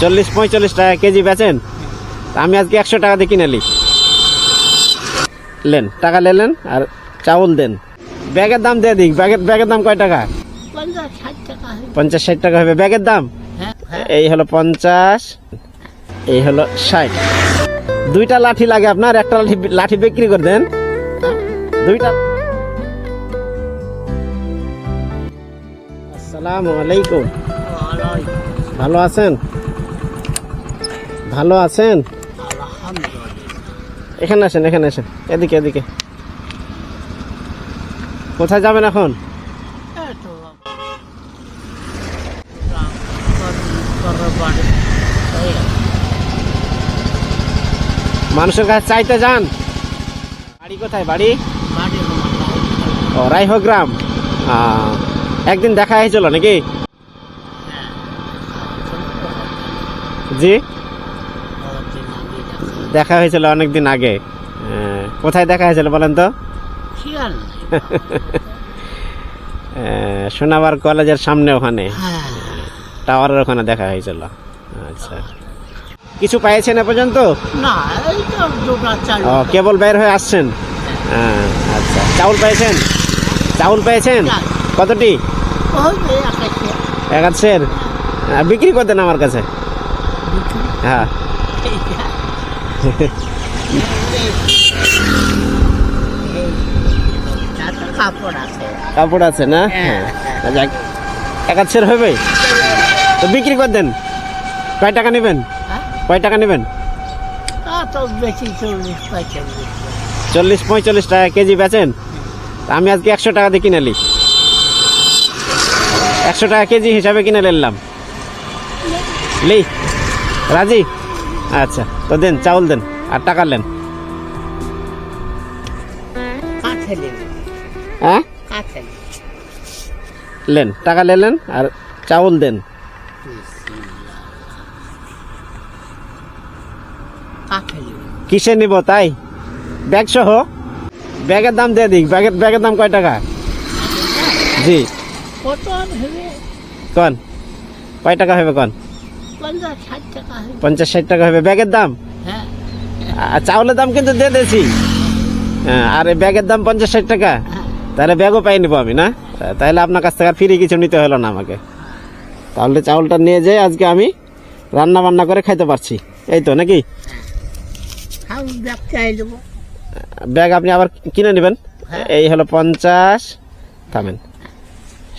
40-45 টাকা কেজি বেচেন। আমি আজকে 100 টাকা দিয়ে কিনে নিই। লেন, টাকা লেন আর চাউল দেন। ব্যাগের দাম দিয়ে দিই। ব্যাগের দাম কয় টাকা? 50-60 টাকা হবে ব্যাগের দাম। এই হলো 50, এই হলো 60। দুইটা লাঠি লাগে আপনার, একটা লাঠি বিক্রি করে দেন। দুইটা। আসসালামু আলাইকুম। ভালো আছেন? ভালো আছেন? এখানে আসেন, এখানে আসেন, এদিকে এদিকে। কোথায় যাবেন এখন? মানুষের কাছে চাইতে যান? বাড়ি কোথায়? বাড়ি ও রাইহ গ্রাম। একদিন দেখা হয়েছিল নাকি? জি, দেখা হয়েছিল অনেকদিন আগে। কোথায় দেখা হয়েছিল বলেন তো? সোনাবার কলেজের সামনে, ওখানে টাওয়ারের ওখানে দেখা হয়েছিল। আচ্ছা, কিছু পেয়েছেন এ পর্যন্ত? না, কেবল বের হয়ে আসছেন। আচ্ছা, চাউল পেয়েছেন? চাউল পেয়েছেন কতটি? 1000 বিক্রি করতেন আমার কাছে। হ্যাঁ, কাপড় আছে না? হ্যাঁ, 1000 হবে তো বিক্রি করে দেন। কয় টাকা নেবেন? কয় টাকা নেবেন? 40-45 টাকা কেজি বেচেন। আমি আজকে 100 টাকা দিয়ে কিনে নিই। 100 টাকা কেজি হিসাবে কিনে নিলাম। রাজি? আচ্ছা, তো দেন, চাউল দেন আর টাকা নেন। হ্যাঁ, লেন, টাকা লেন আর চাউল দেন। কিসে নিব তাই? ব্যাগ সহ? ব্যাগের দাম দিয়ে দিই। ব্যাগের দাম কয় টাকা? জি, কন কয় টাকা হবে? কন 50-60 টাকা হবে ব্যাগের দাম। আর চাউলের দাম কিন্তু দিয়ে দিয়েছি। আর ব্যাগের দাম 50-60 টাকা। তাহলে ব্যাগও পাই নিব আমি না? তাহলে আপনার কাছ থেকে আর ফ্রি কিছু নিতে হলো না আমাকে। তাহলে চাউলটা নিয়ে যাই, আজকে আমি রান্না বান্না করে খাইতে পারছি, এই তো নাকি? ব্যাগ আপনি আবার কিনে নেবেন। এই হলো 50, থামেন,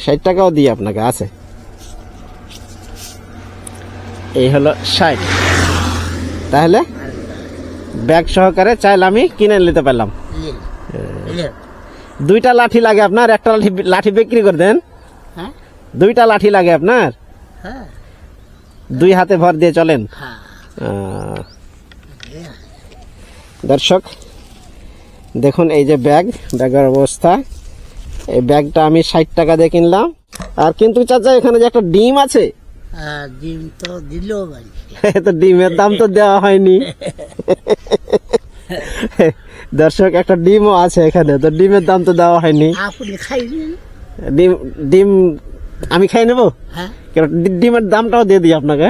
60 টাকাও দিই আপনাকে, আছে। এই হলো 60। তাহলে ব্যাগ সহকারে চাইলে আমি কিনে নিতে পারলাম। দুইটা লাঠি লাগে আপনার, একটা লাঠি বিক্রি করে দেন। দুইটা লাঠি লাগে আপনার, দুই হাতে ভর দিয়ে চলেন। দর্শক দেখুন, এই যে ব্যাগের অবস্থা। এই ব্যাগটা আমি 60 টাকা দিয়ে কিনলাম। আর কিন্তু চাচা, এখানে যে একটা ডিম আছে, ডিম তো দিল, তো ডিমের দাম তো দেওয়া হয়নি। দর্শক, একটা ডিমও আছে এখানে, তো ডিমের দাম তো দেওয়া হয়নি। আপনি খাইবেন? ডিম আমি খাই নেবো। ডিমের দামটাও দিয়ে দিই আপনাকে।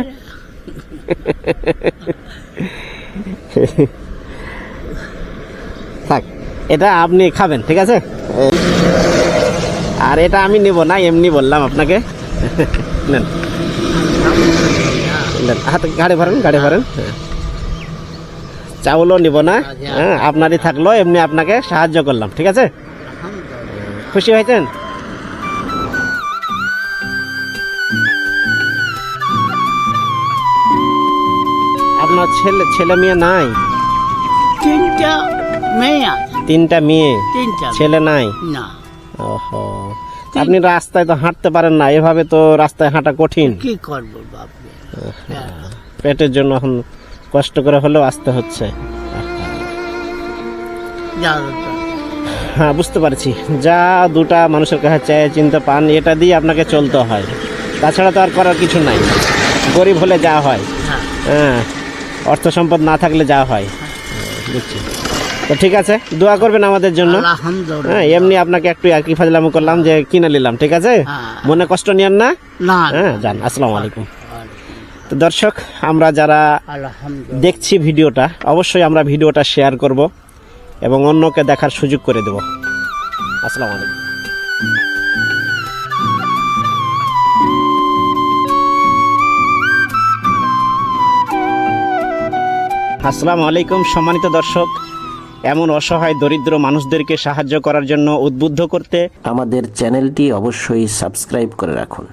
থাক, এটা আপনি খাবেন, ঠিক আছে? আর এটা আমি নেব না, এমনি বললাম আপনাকে। নেন, হাতে গাড়ি ভরেন। চাউলও নিব না, হ্যাঁ, আপনারই থাকলো, এমনি আপনাকে সাহায্য করলাম, ঠিক আছে? খুশি হয়েছেন? আপনার ছেলে মেয়ে নাই? 3টা মেয়ে আছে। 3টা মেয়ে, 3টা ছেলে নাই? না। ওহো, আপনি রাস্তায় তো হাঁটতে পারেন না, এভাবে তো রাস্তায় হাঁটা কঠিন। কি করবো বাপরে, পেটের জন্য এখন কষ্ট করে হলেও আসতে হচ্ছে। হ্যাঁ, বুঝতে পারছি। যা দুটা মানুষের কাছে চেয়ে চিনতে পান, এটা দিয়ে আপনাকে চলতে হয়, তাছাড়া তো আর করার কিছু নাই। গরিব হলে যা হয়, হ্যাঁ, অর্থ সম্পদ না থাকলে যা হয়। বুঝছি, তো ঠিক আছে, দোয়া করবেন আমাদের জন্য। হ্যাঁ, এমনি আপনাকে একটু একই ফাজলামো করলাম যে কিনে নিলাম, ঠিক আছে? মনে কষ্ট নিয়েন না। হ্যাঁ, যান, আসসালামু আলাইকুম। তো দর্শক, আমরা যারা আলহামদুলিল্লাহ। দেখছি ভিডিওটা, অবশ্যই আমরা ভিডিওটা শেয়ার করব এবং অন্যকে দেখার সুযোগ করে দেব। আসসালামু আলাইকুম। আসসালামু আলাইকুম সম্মানিত দর্শক, এমন অসহায় দরিদ্র মানুষদেরকে সাহায্য করার জন্য উদ্বুদ্ধ করতে আমাদের চ্যানেলটি অবশ্যই সাবস্ক্রাইব করে রাখুন।